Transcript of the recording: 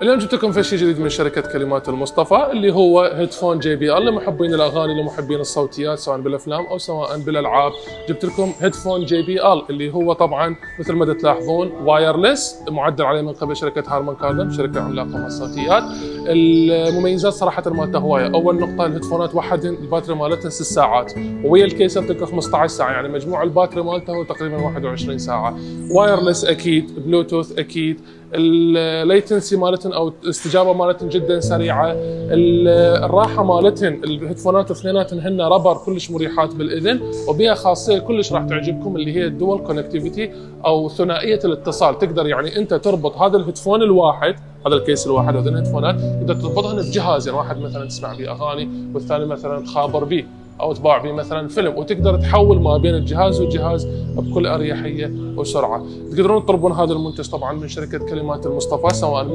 اليوم جبت لكم في شيء جديد من شركة كلمات المصطفى اللي هو هيدفون JBL لمحبين الأغاني لمحبين الصوتيات سواء بالأفلام أو سواء بالألعاب. جبت لكم هيدفون JBL اللي هو طبعا مثل ما تلاحظون وايرلس، معدل عليه من قبل شركة هارمان كاردن، شركة عملاقة من الصوتيات. المميزات صراحة مالته هواية. أول نقطة الهيدفونات وحدين الباتري مالتها 6 ساعات، ويا الكيس يعطيك 15 ساعة، يعني مجموع الباتري مالته هو تقريبا 21 ساعة. وايرلس أكيد، بلوتوث أكيد، الليتنسي مالتن او الاستجابه مالتن جدا سريعه، الراحه مالتن الهيدفونات اثنيناتن هن ربر كلش مريحات بالاذن، وبها خاصيه كلش راح تعجبكم اللي هي الدول كونكتيفيتي او ثنائيه الاتصال. تقدر يعني انت تربط هذا الهيدفون الواحد، هذا الكيس الواحد هذين الهيدفونات تقدر تربطهن بجهازين، واحد مثلا تسمع به اغاني والثاني مثلا تخابر به او تباع به مثلا فيلم، وتقدر تحول ما بين الجهاز والجهاز بكل اريحيه وسرعه. تقدرون تطلبون هذا المنتج طبعا من شركه كلمات المصطفى سواء من